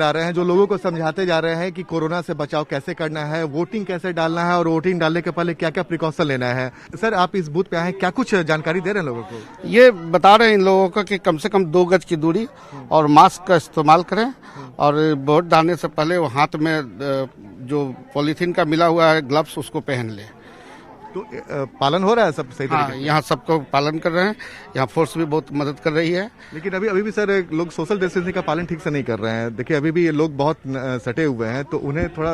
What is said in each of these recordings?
आ रहे हैं जो लोगों को समझाते जा रहे हैं कि कोरोना से बचाव कैसे करना है, वोटिंग कैसे डालना है और वोटिंग डालने के पहले क्या क्या प्रिकॉशन लेना है। सर, आप इस बूथ पे आए हैं, क्या कुछ जानकारी दे रहे हैं लोगों को? ये बता रहे हैं इन लोगों को कि कम से कम 2 गज की दूरी और मास्क का इस्तेमाल करें और वोट डालने से पहले वो हाथ में जो पॉलीथीन का मिला हुआ है ग्लव्स उसको पहन ले। तो पालन हो रहा है सब सही तरीके से? यहाँ सबको पालन कर रहे हैं, यहाँ फोर्स भी बहुत मदद कर रही है। लेकिन अभी भी सर लोग सोशल डिस्टेंसिंग का पालन ठीक से नहीं कर रहे हैं। देखिए अभी भी ये लोग बहुत सटे हुए हैं, तो उन्हें थोड़ा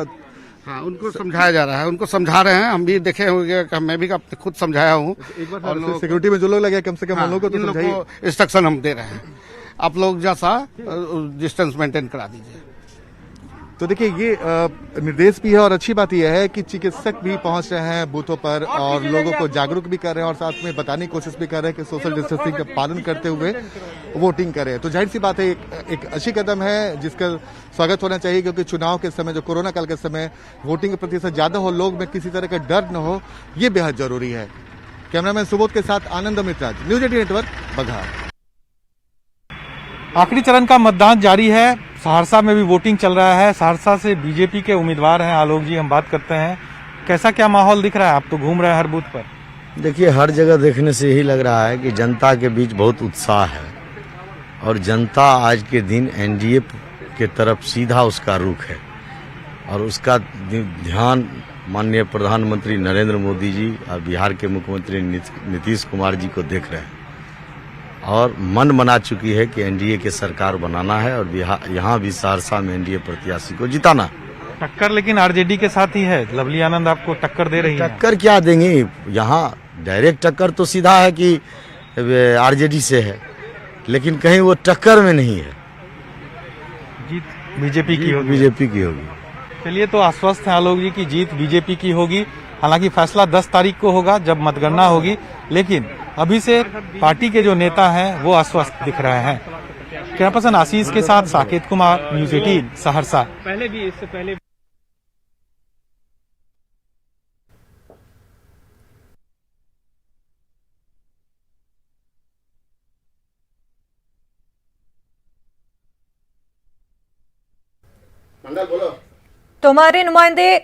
उनको समझाया जा रहा है, उनको समझा रहे हैं। हम भी देखे होंगे, मैं भी खुद समझाया हूँ। एक बार सिक्योरिटी में जो लोग लगे कम से कम उन लोगों को तो समझाइए। इंस्ट्रक्शन हम दे रहे हैं, आप लोग जैसा डिस्टेंस मेंटेन करा दीजिए। तो देखिए ये निर्देश भी है और अच्छी बात यह है कि चिकित्सक भी पहुंच रहे हैं बूथों पर और लोगों को जागरूक भी कर रहे हैं और साथ में बताने की कोशिश भी कर रहे हैं कि सोशल डिस्टेंसिंग का पालन करते हुए वोटिंग करें। तो जाहिर सी बात है एक अच्छी कदम है जिसका स्वागत होना चाहिए, क्योंकि चुनाव के समय, जो कोरोना काल के समय वोटिंग का प्रतिशत ज्यादा हो, लोग में किसी तरह का डर न हो, ये बेहद जरूरी है। कैमरामैन सुबोध के साथ आनंद अमृतराज, न्यूज 18 नेटवर्क, बघार। आखिरी चरण का मतदान जारी है। सहरसा में भी वोटिंग चल रहा है। सहरसा से बीजेपी के उम्मीदवार हैं आलोक जी, हम बात करते हैं। कैसा क्या माहौल दिख रहा है? आप तो घूम रहे हैं हर बूथ पर। देखिए, हर जगह देखने से यही लग रहा है कि जनता के बीच बहुत उत्साह है और जनता आज के दिन एनडीए के तरफ सीधा उसका रुख है और उसका ध्यान माननीय प्रधानमंत्री नरेंद्र मोदी जी और बिहार के मुख्यमंत्री नीतीश कुमार जी को देख रहे हैं और मन बना चुकी है कि एनडीए की सरकार बनाना है और यहाँ भी सहरसा में एनडीए प्रत्याशी को जिताना। टक्कर लेकिन आरजेडी के साथ ही है। लवली आनंद आपको टक्कर दे रही है। टक्कर क्या देंगे? यहाँ डायरेक्ट टक्कर तो सीधा है कि आरजेडी से है, लेकिन कहीं वो टक्कर में नहीं है। जीत बीजेपी की होगी। बीजेपी की होगी। चलिए, तो आश्वस्त है आलोक जी की जीत बीजेपी की होगी। हालांकि फैसला 10 तारीख को होगा जब मतगणना होगी, लेकिन अभी से पार्टी के जो नेता हैं वो आश्वस्त दिख रहे हैं। कैमरा पर्सन आशीष के साथ साकेत कुमार, न्यूज 18 सहरसा। पहले भी इससे पहले तो हमारे नुमाइंदे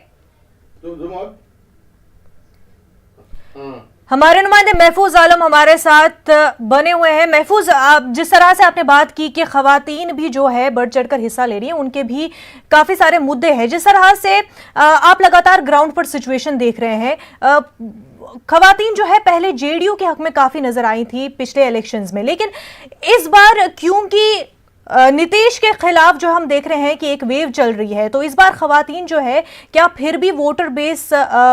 महफूज आलम हमारे साथ बने हुए हैं। महफूज, जिस तरह से आपने बात की कि खवातीन भी जो है बढ़ चढ़कर हिस्सा ले रही हैं, उनके भी काफी सारे मुद्दे हैं। जिस तरह से आप लगातार ग्राउंड पर सिचुएशन देख रहे हैं, खवातीन जो है पहले जेडीयू के हक में काफी नजर आई थी पिछले इलेक्शंस में, लेकिन इस बार क्योंकि नीतीश के खिलाफ जो हम देख रहे हैं कि एक वेव चल रही है, तो इस बार खवातीन जो है क्या फिर भी वोटर बेस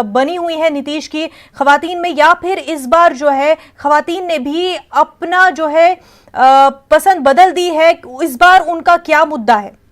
बनी हुई है नीतीश की खवातीन में, या फिर इस बार जो है खवातीन ने भी अपना जो है पसंद बदल दी है? इस बार उनका क्या मुद्दा है?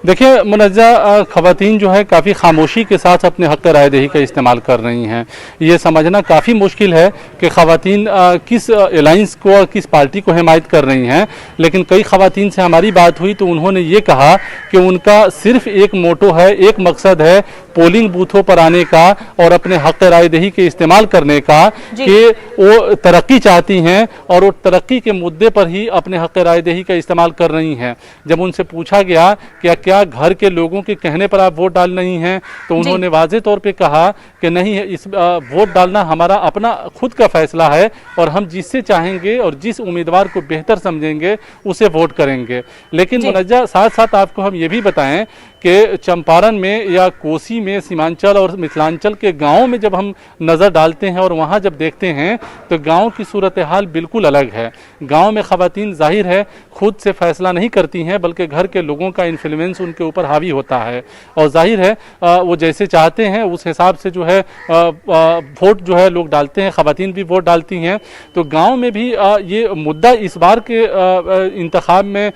देखिए मुनज्जा, खवातीन जो है काफ़ी खामोशी के साथ अपने हक़ रायदही का इस्तेमाल कर रही हैं। ये समझना काफ़ी मुश्किल है कि खवातीन किस अलायंस को और किस पार्टी को हिमायत कर रही हैं, लेकिन कई खवातीन से हमारी बात हुई तो उन्होंने ये कहा कि उनका सिर्फ एक मोटो है, एक मकसद है पोलिंग बूथों पर आने का और अपने हक़ रायदही के इस्तेमाल करने का, कि वो तरक्की चाहती हैं और वो तरक्की के मुद्दे पर ही अपने हक़ रायदही का इस्तेमाल कर रही हैं। जब उनसे पूछा गया क्या घर के लोगों के कहने पर आप वोट डाल रही हैं, तो उन्होंने वाज़े तौर पे कहा कि नहीं, इस वोट डालना हमारा अपना खुद का फैसला है और हम जिससे चाहेंगे और जिस उम्मीदवार को बेहतर समझेंगे उसे वोट करेंगे। लेकिन मुनज्जा, साथ साथ आपको हम ये भी बताएं कि चंपारण में या कोसी में, सीमांचल और मिथिलांचल के गाँव में जब हम नज़र डालते हैं और वहाँ जब देखते हैं तो गाँव की सूरत हाल बिल्कुल अलग है। गाँव में खवातीन जाहिर है खुद से फैसला नहीं करती हैं, बल्कि घर के लोगों का इन्फ्लुएंस उनके ऊपर हावी होता है और जाहिर है वो जैसे चाहते हैं उस हिसाब से जो है वोट जो है लोग डालते हैं, खवातीन भी वोट डालती हैं। तो गांव में भी ये मुद्दा इस बार के इंतखाब में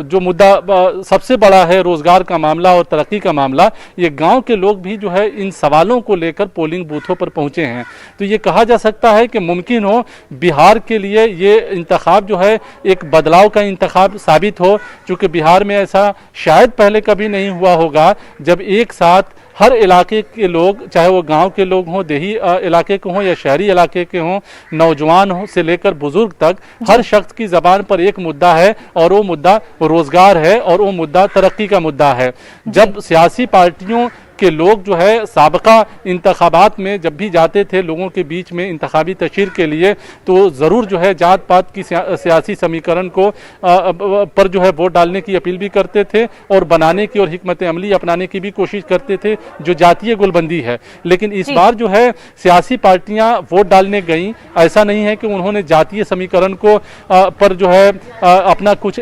जो मुद्दा सबसे बड़ा है, रोजगार का मामला और तरक्की का मामला, ये गांव के लोग भी जो है इन सवालों को लेकर पोलिंग बूथों पर पहुंचे हैं। तो ये कहा जा सकता है कि मुमकिन हो बिहार के लिए ये इंतखाब जो है एक बदलाव का इंतखाब साबित हो, चूँकि बिहार में ऐसा शायद पहले कभी नहीं हुआ होगा जब एक साथ हर इलाके के लोग, चाहे वो गांव के लोग हों, देही इलाके के हों या शहरी इलाके के हों, नौजवान हो से लेकर बुजुर्ग तक, हर शख्स की जबान पर एक मुद्दा है और वो मुद्दा रोजगार है और वो मुद्दा तरक्की का मुद्दा है। जब सियासी पार्टियों के लोग जो है साबका इंतखाबात में जब भी जाते थे लोगों के बीच में इंतखाबी तशहीर के लिए, तो ज़रूर जो है जात पात की सियासी समीकरण को पर जो है वोट डालने की अपील भी करते थे और बनाने की और हिकमत अमली अपनाने की भी कोशिश करते थे जो जातीय गोलबंदी है। लेकिन इस बार जो है सियासी पार्टियां वोट डालने गईं, ऐसा नहीं है कि उन्होंने जातीय समीकरण को पर जो है अपना कुछ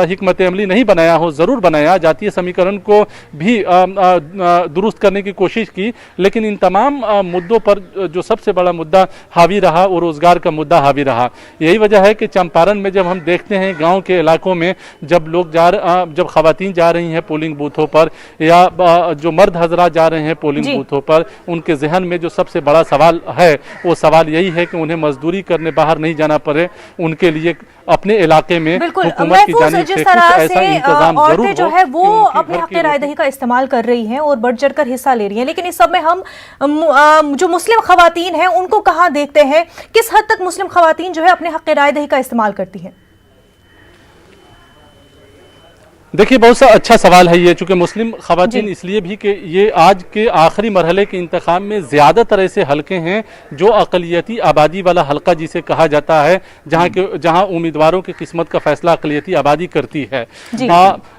हिकमत अमली नहीं बनाया हो, ज़रूर बनाया, जातीय समीकरण को भी दुरुस्त करने की कोशिश की। लेकिन इन तमाम मुद्दों पर जो सबसे बड़ा मुद्दा हावी रहा वो रोजगार का मुद्दा हावी रहा। यही वजह है कि चंपारण में जब हम देखते हैं गांव के इलाकों में जब लोग जब खवातीन जा रही हैं पोलिंग बूथों पर या जो मर्द हजरात जा रहे हैं पोलिंग बूथों पर, उनके जहन में जो सबसे बड़ा सवाल है वो सवाल यही है कि उन्हें मजदूरी करने बाहर नहीं जाना पड़े, उनके लिए अपने इलाके में हुकूमत की जानिब से कुछ ऐसा इंतजाम जरूर हो जो है वो अपने हक रायदही का इस्तेमाल कर रही हैं और बढ़ चढ़कर हिस्सा ले रही हैं। लेकिन इस सब में हम जो मुस्लिम खवातीन हैं उनको कहां देखते हैं, किस हद तक मुस्लिम खवातीन जो है अपने हक रायदही का इस्तेमाल करती हैं? देखिए, बहुत सा अच्छा सवाल है ये, चूंकि मुस्लिम खवातीन इसलिए भी कि ये आज के आखिरी मरहले के इंतखाब में ज़्यादातर ऐसे हलके हैं जो अक़लियती आबादी वाला हलका जिसे कहा जाता है, जहां उम्मीदवारों की किस्मत का फैसला अक़लियती आबादी करती है।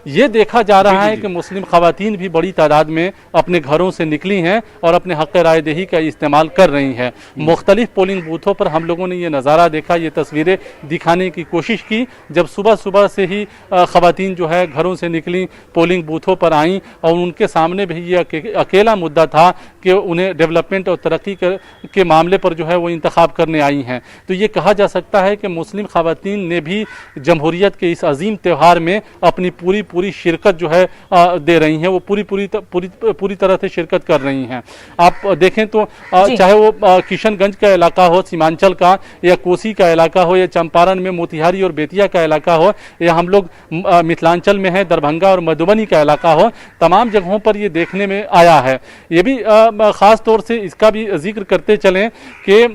ये देखा जा रहा है कि मुस्लिम खवातीन भी बड़ी तादाद में अपने घरों से निकली हैं और अपने हक़ रायदही का इस्तेमाल कर रही हैं। मुख्तलिफ पोलिंग बूथों पर हम लोगों ने ये नज़ारा देखा, ये तस्वीरें दिखाने की कोशिश की, जब सुबह सुबह से ही खवातीन जो है घरों से निकली, पोलिंग बूथों पर आईं और उनके सामने भी ये अकेला मुद्दा था कि उन्हें डेवलपमेंट और तरक्की के मामले पर जो है वो इंतखाब करने आई हैं। तो ये कहा जा सकता है कि मुस्लिम खवातीन ने भी जमहूरियत के इस अजीम त्यौहार में अपनी पूरी शिरकत जो है दे रही हैं, वो पूरी तरह से शिरकत कर रही हैं। आप देखें तो चाहे वो किशनगंज का इलाका हो, सीमांचल का, या कोसी का इलाका हो, या चंपारण में मोतिहारी और बेतिया का इलाका हो, या हम लोग मिथिलांचल में हैं दरभंगा और मधुबनी का इलाका हो, तमाम जगहों पर ये देखने में आया है। ये भी ख़ास तौर से इसका भी जिक्र करते चलें कि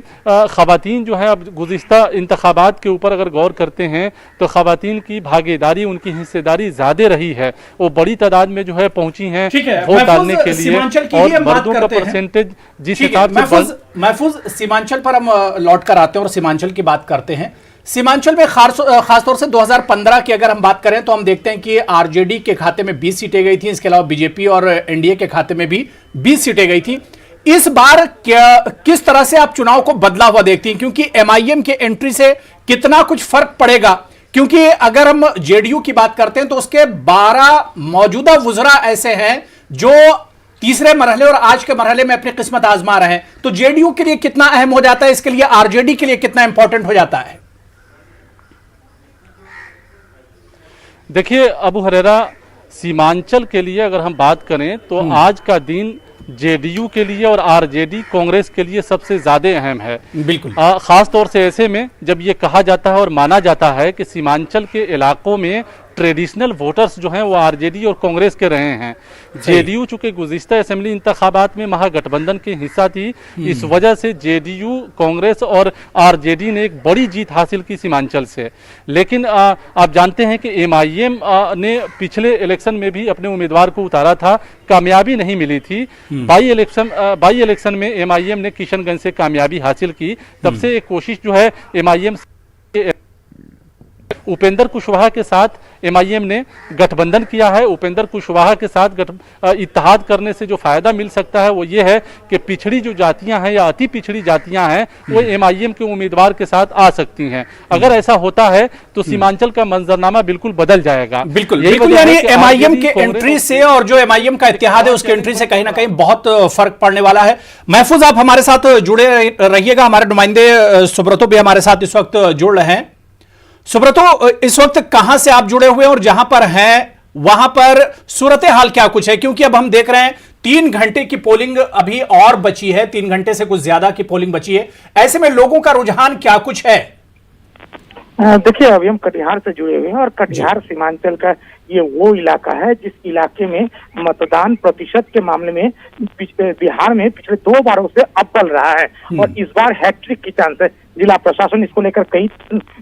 ख़वातीन जो है अब गुज़िश्ता इंतखाबात के ऊपर अगर गौर करते हैं तो ख़वातीन की भागीदारी, उनकी हिस्सेदारी ज़्यादा रही है, वो बड़ी तादाद में जो है पहुंची हैं वोट डालने के लिए, और मर्दों का परसेंटेज जिस हिसाब से महफूज सीमांचल पर हम लौट कर आते हैं और सीमांचल की बात करते हैं। सीमांचल में खासतौर से 2015 की अगर हम बात करें तो हम देखते हैं कि आरजेडी के खाते में 20 सीटें गई थी, इसके अलावा बीजेपी और एनडीए के खाते में भी 20 सीटें गई थी। इस बार किस तरह से आप चुनाव को बदला हुआ देखती हैं, क्योंकि एमआईएम के एंट्री से कितना कुछ फर्क पड़ेगा? क्योंकि अगर हम जेडीयू की बात करते हैं तो उसके 12 मौजूदा वुज़रा ऐसे हैं जो तीसरे मरहले और आज के मरहले में अपनी किस्मत आजमा रहे हैं, तो जेडीयू के लिए कितना अहम हो जाता है, इसके लिए आरजेडी के लिए कितना इंपॉर्टेंट हो जाता है? देखिए अबू हुरैरा, सीमांचल के लिए अगर हम बात करें तो आज का दिन जेडीयू के लिए और आरजेडी कांग्रेस के लिए सबसे ज्यादा अहम है। बिल्कुल खास तौर से ऐसे में जब ये कहा जाता है और माना जाता है कि सीमांचल के इलाकों में ट्रेडिशनल वोटर्स जो हैं वो आरजेडी और कांग्रेस के रहे हैं। जेडीयू चूंकि गुज़िश्ता असेंबली इंतखाबात में महागठबंधन की हिस्सा थी, इस वजह से जेडीयू, कांग्रेस और आरजेडी ने एक बड़ी जीत हासिल की सीमांचल से। लेकिन आप जानते हैं कि एमआईएम ने पिछले इलेक्शन में भी अपने उम्मीदवार को उतारा था, कामयाबी नहीं मिली थी। बाई इलेक्शन में एमआईएम ने किशनगंज से कामयाबी हासिल की। तब से एक कोशिश जो है एमआईएम उपेंद्र कुशवाहा के साथ एमआईएम ने गठबंधन किया है। उपेंद्र कुशवाहा के साथ इत्तेहाद करने से जो फायदा मिल सकता है वो ये है कि पिछड़ी जो जातियां हैं या अति पिछड़ी जातियां हैं वो एमआईएम के उम्मीदवार के साथ आ सकती हैं। अगर ऐसा होता है तो सीमांचल का मंजरनामा बिल्कुल बदल जाएगा। बिल्कुल यानी एमआईएम के एंट्री से और जो एमआईएम का इत्तेहाद है उसके एंट्री से कहीं ना कहीं बहुत फर्क पड़ने वाला है। महफूज, आप हमारे साथ जुड़े रहिएगा, हमारे नुमाइंदे सुब्रतो भी हमारे साथ इस वक्त जुड़ रहे हैं। सुब्रतो, इस वक्त कहां से आप जुड़े हुए हैं और जहां पर हैं वहां पर सूरत हाल क्या कुछ है? क्योंकि अब हम देख रहे हैं 3 घंटे की पोलिंग अभी और बची है, 3 घंटे से कुछ ज्यादा की पोलिंग बची है। ऐसे में लोगों का रुझान क्या कुछ है? देखिए, अभी हम कटिहार से जुड़े हुए हैं और कटिहार सीमांचल का ये वो इलाका है जिस इलाके में मतदान प्रतिशत के मामले में बिहार में पिछले 2 बारों से अव्वल रहा है और इस बार हैट्रिक की चांस है। जिला प्रशासन इसको लेकर कई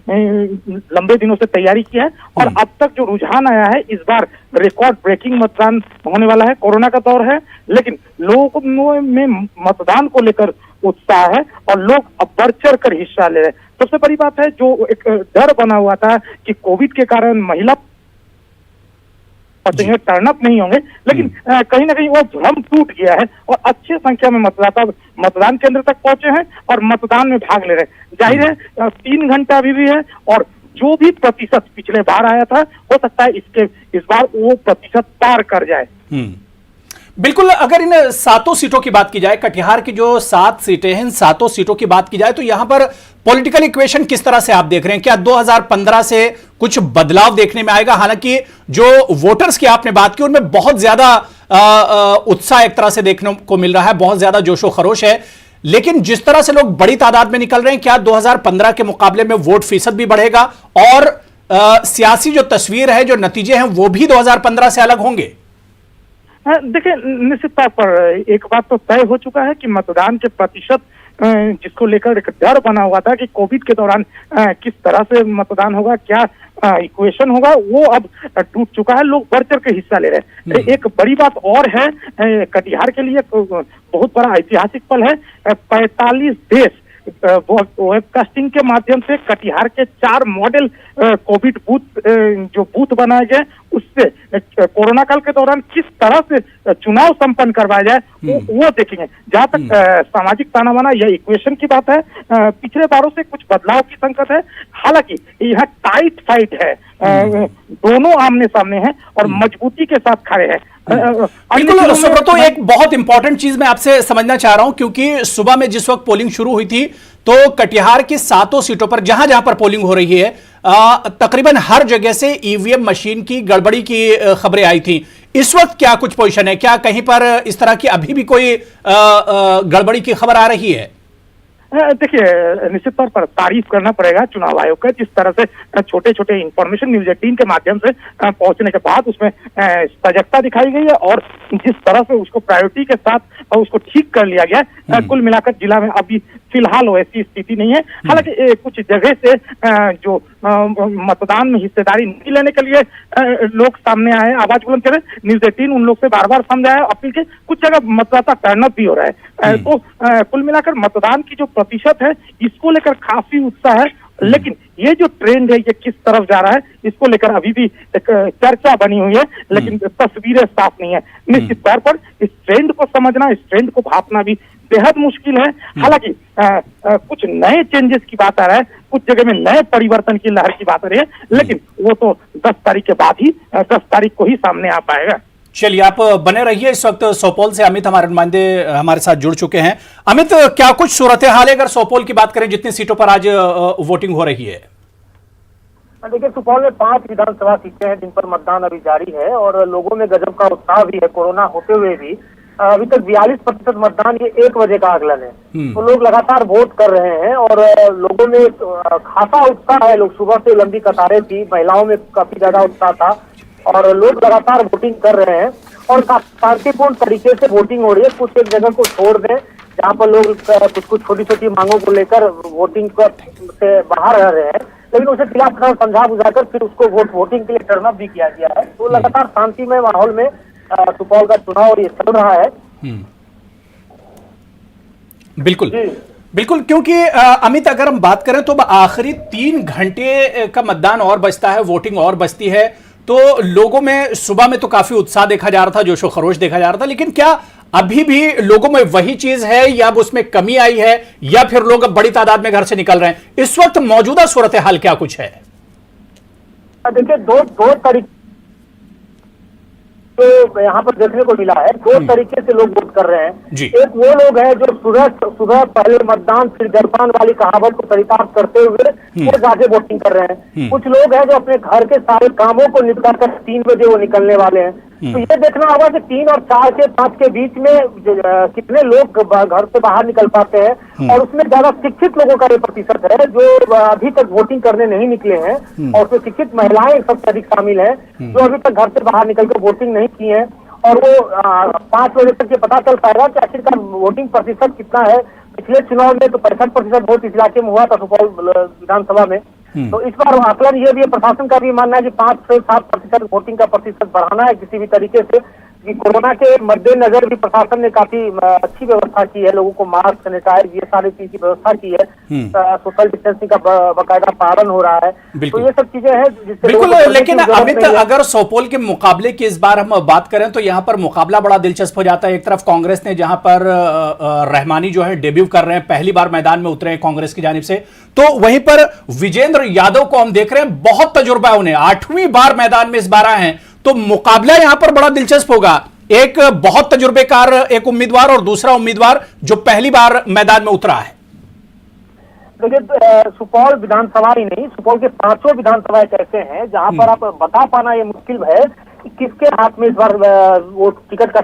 लंबे दिनों से तैयारी की है और अब तक जो रुझान आया है इस बार रिकॉर्ड ब्रेकिंग मतदान होने वाला है। कोरोना का दौर है लेकिन लोगों में मतदान को लेकर उत्साह है और लोग अब बढ़ चढ़ कर हिस्सा ले रहे हैं। सबसे बड़ी बात है जो एक डर बना हुआ था कि कोविड के कारण महिला टर्न अप नहीं होंगे, लेकिन कहीं ना कहीं वो भ्रम टूट गया है और अच्छी संख्या में मतदाता मतदान केंद्र तक पहुंचे हैं और मतदान में भाग ले रहे हैं। जाहिर है 3 घंटा अभी भी है और जो भी प्रतिशत पिछले बार आया था हो सकता है इस बार वो प्रतिशत पार कर जाए। बिल्कुल, अगर इन 7 सीटों की बात की जाए, कटिहार की जो 7 सीटें हैं, इन 7 सीटों की बात की जाए तो यहां पर पॉलिटिकल इक्वेशन किस तरह से आप देख रहे हैं? क्या 2015 से कुछ बदलाव देखने में आएगा? हालांकि जो वोटर्स की आपने बात की उनमें बहुत ज्यादा उत्साह एक तरह से देखने को मिल रहा है, बहुत ज्यादा जोशो खरोश है, लेकिन जिस तरह से लोग बड़ी तादाद में निकल रहे हैं, क्या 2015 के मुकाबले में वोट फीसद भी बढ़ेगा और सियासी जो तस्वीर है, जो नतीजे हैं, वो भी 2015 से अलग होंगे? देखिए, निश्चित तौर पर एक बात तो तय हो चुका है कि मतदान के प्रतिशत जिसको लेकर एक डर बना हुआ था कि कोविड के दौरान किस तरह से मतदान होगा, क्या इक्वेशन होगा, वो अब टूट चुका है। लोग बढ़ चढ़ के हिस्सा ले रहे हैं। एक बड़ी बात और है, कटिहार के लिए बहुत बड़ा ऐतिहासिक पल है। 45 देश वेबकास्टिंग के माध्यम से कटिहार के 4 मॉडल कोविड बूथ बनाए गए, उससे कोरोना काल के दौरान किस तरह से चुनाव संपन्न करवाया जाए वो देखेंगे। जहां तक सामाजिक तानाबाना या इक्वेशन की बात है, पिछले बारों से कुछ बदलाव की संकट है। हालांकि यह टाइट फाइट है, दोनों आमने सामने हैं और मजबूती के साथ खड़े हैं। बिल्कुल सुब्रतो, एक बहुत इंपॉर्टेंट चीज मैं आपसे समझना चाह रहा हूं, क्योंकि सुबह में जिस वक्त पोलिंग शुरू हुई थी तो कटिहार की 7 सीटों पर जहां जहां पर पोलिंग हो रही है तकरीबन हर जगह से ईवीएम मशीन की गड़बड़ी की खबरें आई थी। इस वक्त क्या कुछ पोजीशन है? क्या कहीं पर इस तरह की अभी भी कोई गड़बड़ी की खबर आ रही है? देखिए, निश्चित तौर पर तारीफ करना पड़ेगा चुनाव आयोग का, जिस तरह से छोटे छोटे इंफॉर्मेशन न्यूज 18 के माध्यम से पहुंचने के बाद उसमें सजगता दिखाई गई है और जिस तरह से उसको प्रायोरिटी के साथ उसको ठीक कर लिया गया। कुल मिलाकर जिला में अभी फिलहाल वैसी स्थिति नहीं है। हालांकि कुछ जगह से जो मतदान में हिस्सेदारी नहीं लेने के लिए लोग सामने आए, आवाज बुलंद करे, न्यूज 18 उन लोग से बार बार समझाया, अपील की। कुछ जगह मतदाता टर्न अप भी हो रहा है। तो कुल मिलाकर मतदान की जो प्रतिशत है इसको लेकर काफी उत्साह है, लेकिन ये जो ट्रेंड है ये किस तरफ जा रहा है इसको लेकर अभी भी एक चर्चा बनी हुई है, लेकिन तस्वीरें साफ नहीं है। निश्चित तौर पर इस ट्रेंड को समझना, इस ट्रेंड को भापना भी बेहद मुश्किल है। हालांकि कुछ नए चेंजेस की बात आ रहा है, कुछ जगह में नए परिवर्तन की लहर की बात आ रही है, लेकिन वो तो 10 तारीख के बाद ही 10 तारीख को ही सामने आ पाएगा। चलिए, आप बने रहिए। इस वक्त सोपोल से अमित हमारे नुमाइंदे हमारे साथ जुड़ चुके हैं। अमित, क्या कुछ सूरत हाल है अगर सोपोल की बात करें, जितनी सीटों पर आज वोटिंग हो रही है? देखिए, सुपौल में 5 विधानसभा सीटें हैं जिन पर मतदान अभी जारी है और लोगों में गजब का उत्साह भी है। कोरोना होते हुए भी अभी तक 42% मतदान, ये 1 बजे का आकलन है। तो लोग लगातार वोट कर रहे हैं और लोगों में खासा उत्साह है। लोग सुबह से लंबी कतारें थी, महिलाओं में काफी ज्यादा उत्साह था और लोग लगातार वोटिंग कर रहे हैं और शांतिपूर्ण तरीके से वोटिंग हो रही है। कुछ एक जगह को छोड़ दें जहाँ पर लोग कुछ छोटी छोटी मांगों को लेकर वोटिंग से बाहर रह रहे हैं, लेकिन उसे जिला प्रशासन समझा बुझाकर फिर उसको वोटिंग के लिए टर्न अप भी किया गया है। तो लगातार शांतिमय माहौल में सुपौल का चुनाव ये चल रहा है। बिल्कुल बिल्कुल, क्योंकि अमित, अगर हम बात करें तो आखिरी 3 घंटे का मतदान और बचता है, वोटिंग और बचती है, तो लोगों में सुबह में तो काफी उत्साह देखा जा रहा था, जोशो खरोश देखा जा रहा था, लेकिन क्या अभी भी लोगों में वही चीज है या अब उसमें कमी आई है या फिर लोग अब बड़ी तादाद में घर से निकल रहे हैं? इस वक्त मौजूदा सूरत हाल क्या कुछ है? देखिए, दो तरीके तो यहाँ पर देखने को मिला है। 2 तरीके से लोग वोट कर रहे हैं। एक वो लोग हैं जो सुबह पहले मतदान फिर जलपान वाली कहावत को चरितार्थ करते हुए वो जाके वोटिंग कर रहे हैं। कुछ लोग हैं जो अपने घर के सारे कामों को निपटाकर 3 बजे वो निकलने वाले हैं। तो ये देखना होगा कि 3 और 4 से 5 के बीच में कितने लोग घर से बाहर निकल पाते हैं, और उसमें ज्यादा शिक्षित लोगों का ये प्रतिशत है जो अभी तक वोटिंग करने नहीं निकले हैं, और उसमें शिक्षित महिलाएं सबसे अधिक शामिल हैं जो अभी तक घर से बाहर निकलकर वोटिंग नहीं की है। और वो 5 बजे तक ये पता चल पाएगा कि आखिरकार वोटिंग प्रतिशत कितना है। पिछले चुनाव में तो 65% वोट इस इलाके में हुआ था, सुपौल विधानसभा में। तो इस बार आकलन ये भी है, प्रशासन का भी मानना है कि 5 से 7% वोटिंग का प्रतिशत बढ़ाना है किसी भी तरीके से, कि कोरोना के मद्देनजर भी प्रशासन ने काफी अच्छी व्यवस्था की है, लोगों को मास्क, सैनिटाइज, ये सारी चीज की व्यवस्था की है, सोशल डिस्टेंसिंग का बाकायदा पालन हो रहा है। तो ये सब चीजें हैं जिससे बिल्कुल। लेकिन अमित, अगर सुपौल के मुकाबले की इस बार हम बात करें तो यहाँ पर मुकाबला बड़ा दिलचस्प हो जाता है। एक तरफ कांग्रेस ने जहां पर रहमानी जो है डेब्यू कर रहे हैं, पहली बार मैदान में उतरे हैं कांग्रेस की जानिब से, तो वहीं पर विजेंद्र यादव को हम देख रहे हैं, बहुत तजुर्बा है उन्हें, 8वीं बार मैदान में इस बार आए हैं, तो मुकाबला यहां पर बड़ा दिलचस्प होगा। एक बहुत तजुर्बेकार एक उम्मीदवार और दूसरा उम्मीदवार जो पहली बार मैदान में उतरा है। देखिए, सुपौल विधानसभा ही नहीं, सुपौल के 5 विधानसभा ऐसे हैं जहां पर आप बता पाना ये मुश्किल है कि किसके हाथ में इस बार वो टिकट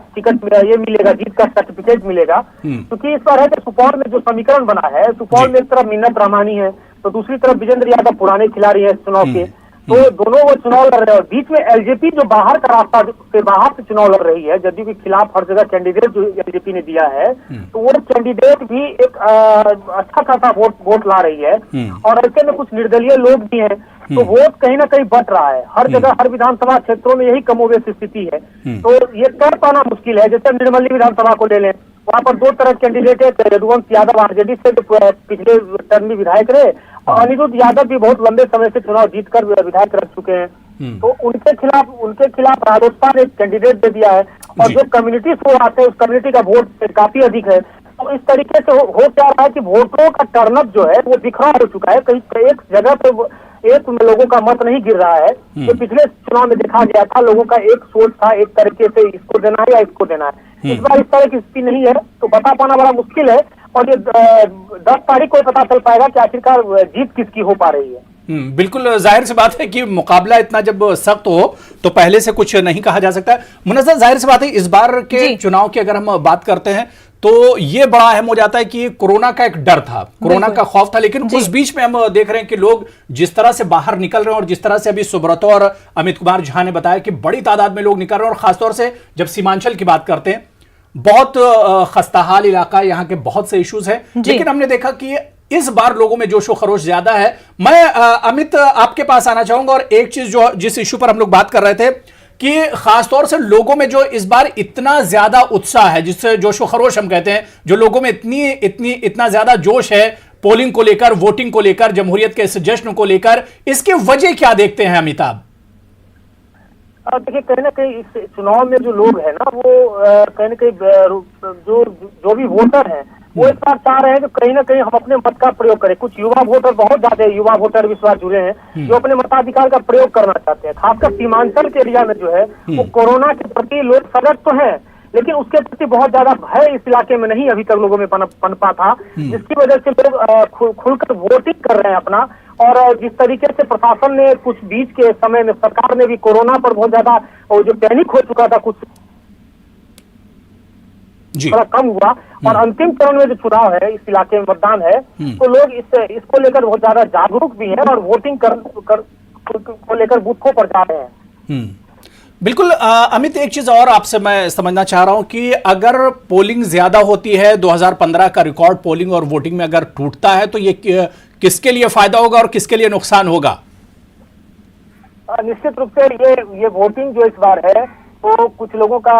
ये मिलेगा, जीत का सर्टिफिकेट मिलेगा। क्योंकि इस बार है कि सुपौल में जो समीकरण बना है, सुपौल में एक तरफ मिन्नत रहमानी है तो दूसरी तरफ विजेंद्र यादव पुराने खिलाड़ी है चुनाव के, तो दोनों वो चुनाव लड़ रहे हैं। बीच में एलजेपी जो बाहर का रास्ता से बाहर से चुनाव लड़ रही है, जदयू के खिलाफ हर जगह कैंडिडेट जो एलजेपी ने दिया है, तो वो कैंडिडेट भी एक अच्छा खासा वोट ला रही है, और ऐसे में कुछ निर्दलीय लोग भी हैं, तो वोट कहीं ना कहीं बट रहा है हर जगह, हर विधानसभा क्षेत्रों में यही कमोबेश स्थिति है। तो ये कर पाना मुश्किल है। जैसे निर्मली विधानसभा को ले लें, वहाँ पर 2 तरह कैंडिडेट है, यदुवंश यादव आरजेडी से पिछले टर्म में विधायक रहे, और अनिरुद्ध यादव भी बहुत लंबे समय से चुनाव जीतकर विधायक रह चुके हैं। तो उनके खिलाफ रालोसपा ने एक कैंडिडेट दे दिया है, और जो कम्युनिटी शो आते हैं उस कम्युनिटी का वोट काफी अधिक है। तो इस तरीके से हो क्या रहा है कि वोटरों का टर्नअप जो है वो बिखरा हो चुका है, कहीं एक जगह पे एक लोगों का मत नहीं गिर रहा है। तो पिछले चुनाव में देखा गया था, लोगों का एक सोच था एक तरीके से, इसको देना है या इसको देना है। इस बार इस तरह की स्थिति नहीं है, तो बता पाना बड़ा मुश्किल है, और ये 10 तारीख को पता चल पाएगा कि आखिरकार जीत किसकी हो पा रही है। बिल्कुल जाहिर सी बात है कि मुकाबला इतना जब सख्त हो तो पहले से कुछ नहीं कहा जा सकता। मुनज़्ज़र, जाहिर सी बात है इस बार के चुनाव की अगर हम बात करते हैं तो ये बड़ा अहम हो जाता है कि कोरोना का एक डर था, कोरोना का खौफ था, लेकिन उस बीच में हम देख रहे हैं कि लोग जिस तरह से बाहर निकल रहे हैं, और जिस तरह से अभी सुब्रतो और अमित कुमार झा ने बताया कि बड़ी तादाद में लोग निकल रहे हैं, और खासतौर से जब सीमांचल की बात करते हैं, बहुत खस्ताहाल इलाका, यहाँ के बहुत से इश्यूज हैं, लेकिन हमने देखा कि इस बार लोगों में जोशो खरोश ज्यादा है। मैं अमित आपके पास आना चाहूंगा, और एक चीज जो जिस इश्यू पर हम लोग बात कर रहे थे कि खासतौर से लोगों में जो इस बार इतना ज्यादा उत्साह है, जिससे जोशो खरोश हम कहते हैं, जो लोगों में इतना ज्यादा जोश है पोलिंग को लेकर, वोटिंग को लेकर, जमहूरियत के इस जश्न को लेकर, इसकी वजह क्या देखते हैं अमिताभ? देखिए, कहीं ना कहीं इस चुनाव में जो लोग हैं ना, वो कहीं ना कहीं जो भी वोटर हैं वो इस बार चाह रहे हैं कि कहीं ना कहीं हम अपने मत का प्रयोग करें। कुछ युवा वोटर, बहुत ज्यादा युवा वोटर भी इस बार जुड़े हैं जो अपने मताधिकार का प्रयोग करना चाहते हैं। खासकर सीमांचल के एरिया में जो है वो कोरोना के प्रति लोग सजग तो हैं, लेकिन उसके प्रति बहुत ज्यादा भय इस इलाके में नहीं अभी तक लोगों में पनपा था, जिसकी वजह से लोग खुलकर वोटिंग कर रहे हैं अपना। और जिस तरीके से प्रशासन ने कुछ बीच के समय में, सरकार ने भी कोरोना पर बहुत ज्यादा जो पैनिक हो चुका था, कुछ थोड़ा कम हुआ, और अंतिम चरण में जो चुनाव है इस इलाके में मतदान है, तो लोग इसको लेकर बहुत ज्यादा जागरूक भी हैं, और वोटिंग को लेकर बूथों पर जा रहे हैं। बिल्कुल अमित, एक चीज और आपसे मैं समझना चाह रहा हूं कि अगर पोलिंग ज्यादा होती है, 2015 का रिकॉर्ड पोलिंग और वोटिंग में अगर टूटता है, तो ये किसके लिए फायदा होगा और किसके लिए नुकसान होगा? निश्चित रूप से ये वोटिंग जो इस बार है, तो कुछ लोगों का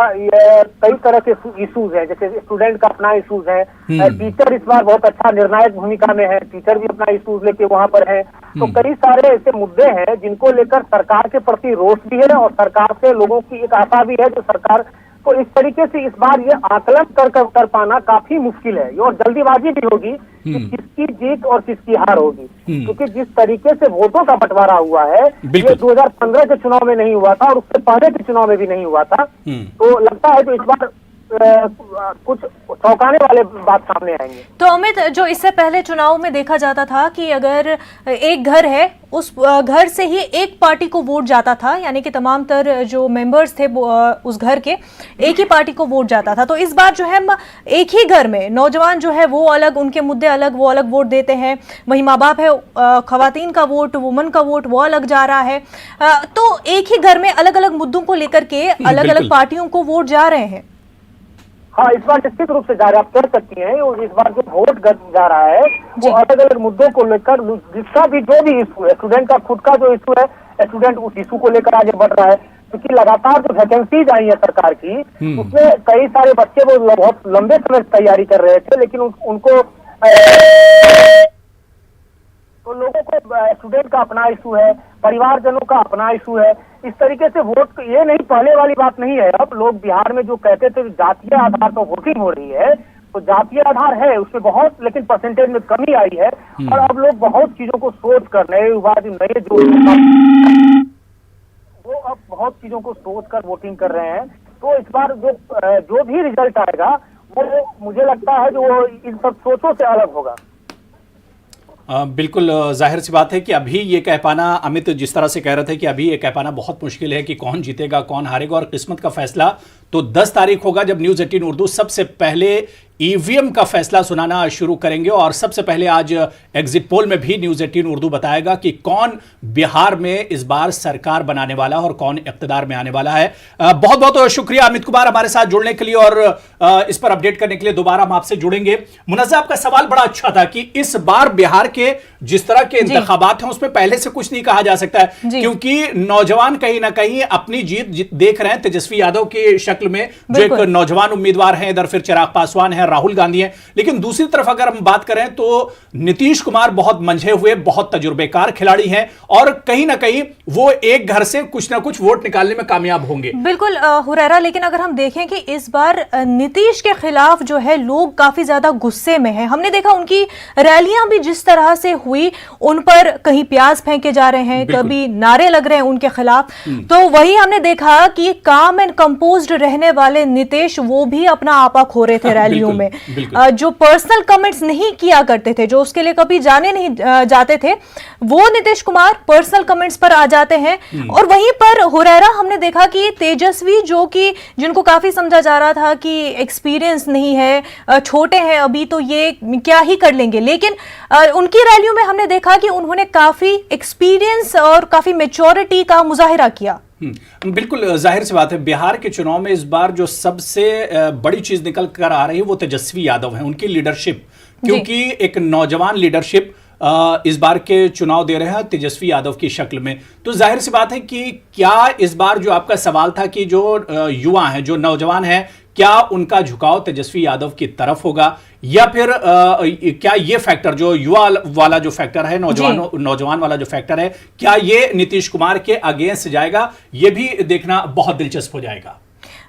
कई तरह के इश्यूज है, जैसे स्टूडेंट का अपना इश्यूज है, टीचर इस बार बहुत अच्छा निर्णायक भूमिका में है, टीचर भी अपना इश्यूज लेके वहां पर है। तो कई सारे ऐसे मुद्दे हैं जिनको लेकर सरकार के प्रति रोष भी है, और सरकार से लोगों की एक आशा भी है जो सरकार को इस तरीके से इस बार ये आकलन कर पाना काफी मुश्किल है, और जल्दीबाजी भी होगी कि किसकी जीत और किसकी हार होगी, क्योंकि जिस तरीके से वोटों का बंटवारा हुआ है ये 2015 के चुनाव में नहीं हुआ था, और उससे पहले के चुनाव में भी नहीं हुआ था। तो लगता है कि इस बार कुछ चौंकाने वाले बात सामने आएंगे। तो अमित, जो इससे पहले चुनाव में देखा जाता था कि अगर एक घर है उस घर से ही एक पार्टी को वोट जाता था, यानी कि तमाम तर जो मेंबर्स थे उस घर के एक ही पार्टी को वोट जाता था। तो इस बार जो है एक ही घर में नौजवान जो है वो अलग, उनके मुद्दे अलग, वो अलग वोट देते हैं, वहीं माँ बाप है, खवातीन का वोट, वुमन का वोट वो अलग जा रहा है। तो एक ही घर में अलग अलग मुद्दों को लेकर के अलग अलग पार्टियों को वोट जा रहे हैं। हाँ, इस बार निश्चित रूप से जा रहा है, आप कह सकती हैं। और इस बार जो वोट जा रहा है वो अलग अलग मुद्दों को लेकर, जिसका भी जो भी इशू है, स्टूडेंट का खुद का जो इशू है, स्टूडेंट उस इशू को लेकर आगे बढ़ रहा है। क्योंकि लगातार जो वैकेंसीज आई है सरकार की, उसमें कई सारे बच्चे वो बहुत लंबे समय से तैयारी कर रहे थे, लेकिन उनको तो लोगों को स्टूडेंट का अपना इशू है, परिवारजनों का अपना इशू है। इस तरीके से वोट, ये नहीं पहले वाली बात नहीं है। अब लोग बिहार में जो कहते थे जातीय आधार पर वोटिंग हो रही है, तो जातीय आधार है उसमें बहुत, लेकिन परसेंटेज में कमी आई है। और अब लोग बहुत चीजों को सोच कर, नए युवा नए जो वो अब बहुत चीजों को सोच कर वोटिंग कर रहे हैं। तो इस बार जो भी रिजल्ट आएगा वो मुझे लगता है जो वो इन सब सोचों से अलग होगा। बिल्कुल जाहिर सी बात है कि अभी ये कह पाना, अमित जिस तरह से कह रहे थे कि अभी ये कह पाना बहुत मुश्किल है कि कौन जीतेगा कौन हारेगा, और किस्मत का फैसला तो 10 तारीख होगा जब न्यूज़ 18 उर्दू सबसे पहले ईवीएम का फैसला सुनाना शुरू करेंगे। और सबसे पहले आज एग्जिट पोल में भी न्यूज़ 18 उर्दू बताएगा कि कौन बिहार में इस बार सरकार बनाने वाला है और कौन इख्तिदार में आने वाला है। बहुत बहुत शुक्रिया अमित कुमार हमारे साथ जुड़ने के लिए और इस पर अपडेट करने के लिए। दोबारा हम आपसे जुड़ेंगे। मुनज़्ज़ा, आपका सवाल बड़ा अच्छा था कि इस बार बिहार के जिस तरह के इंतखाबात हैं उसमें पहले से कुछ नहीं कहा जा सकता है, क्योंकि नौजवान कहीं ना कहीं अपनी जीत देख रहे हैं। तेजस्वी यादव की शक्ल में जो एक नौजवान उम्मीदवार हैं, इधर फिर चिराग पासवान है, राहुल गांधी है। लेकिन दूसरी तरफ अगर हम बात करें तो नीतीश कुमार बहुत मंझे हुए, बहुत तजुर्बेकार खिलाड़ी हैं और कहीं ना कहीं वो एक घर से कुछ ना कुछ वोट निकालने में कामयाब होंगे। बिल्कुल हुरैरा, लेकिन अगर हम देखें कि इस बार नीतीश के खिलाफ जो है लोग काफी ज्यादा गुस्से में हैं। हमने देखा उनकी रैलियां भी जिस तरह से हुई, उन पर कहीं प्याज फेंके जा रहे हैं, कभी नारे लग रहे हैं उनके खिलाफ। तो वही हमने देखा कि काम एंड कंपोज्ड रहने वाले नीतीश वो भी अपना आपा खो रहे थे रैलियों में। जो पर्सनल कमेंट्स नहीं किया करते थे, जो उसके लिए कभी जाने नहीं जाते थे, वो नीतीश कुमार पर्सनल कमेंट्स पर आ जाते हैं। और वहीं पर हुरैरा हमने देखा कि तेजस्वी, जो कि जिनको काफी समझा जा रहा था कि एक्सपीरियंस नहीं है, छोटे हैं अभी, तो ये क्या ही कर लेंगे, लेकिन उनकी रैलियों में हमने देखा कि उन्होंने काफी एक्सपीरियंस और काफी मैच्योरिटी का मुजाहिरा किया। बिल्कुल जाहिर सी बात है, बिहार के चुनाव में इस बार जो सबसे बड़ी चीज निकल कर आ रही है वो तेजस्वी यादव है, उनकी लीडरशिप। क्योंकि एक नौजवान लीडरशिप इस बार के चुनाव दे रहे हैं तेजस्वी यादव की शक्ल में। तो जाहिर सी बात है कि क्या इस बार जो आपका सवाल था कि जो युवा हैं, जो नौजवान हैं, क्या उनका झुकाव तेजस्वी यादव की तरफ होगा, या फिर क्या ये फैक्टर जो युवा वाला जो फैक्टर है, नौजवान वाला जो फैक्टर है, क्या ये नीतीश कुमार के अगेंस्ट जाएगा, ये भी देखना बहुत दिलचस्प हो जाएगा।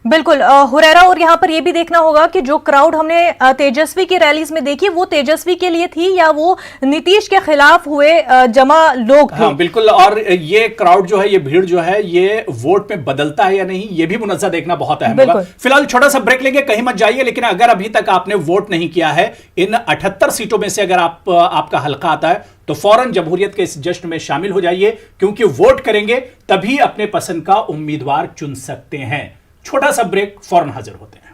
बिल्कुल हुरैरा, और यहाँ पर यह भी देखना होगा कि जो क्राउड हमने तेजस्वी की रैलीज में देखी वो तेजस्वी के लिए थी या वो नीतीश के खिलाफ हुए जमा लोग थे। हाँ, बिल्कुल। और ये क्राउड जो है, ये भीड़ जो है, ये वोट में बदलता है या नहीं, ये भी मुनज़्ज़ा देखना बहुत अहम होगा। फिलहाल छोटा सा ब्रेक लेंगे, कहीं मत जाइए। लेकिन अगर अभी तक आपने वोट नहीं किया है, इन 78 सीटों में से अगर आपका हल्का आता है तो फौरन जमहूरियत के इस जश्न में शामिल हो जाइए, क्योंकि वोट करेंगे तभी अपने पसंद का उम्मीदवार चुन सकते हैं। छोटा सा ब्रेक, फौरन हाजिर होते हैं।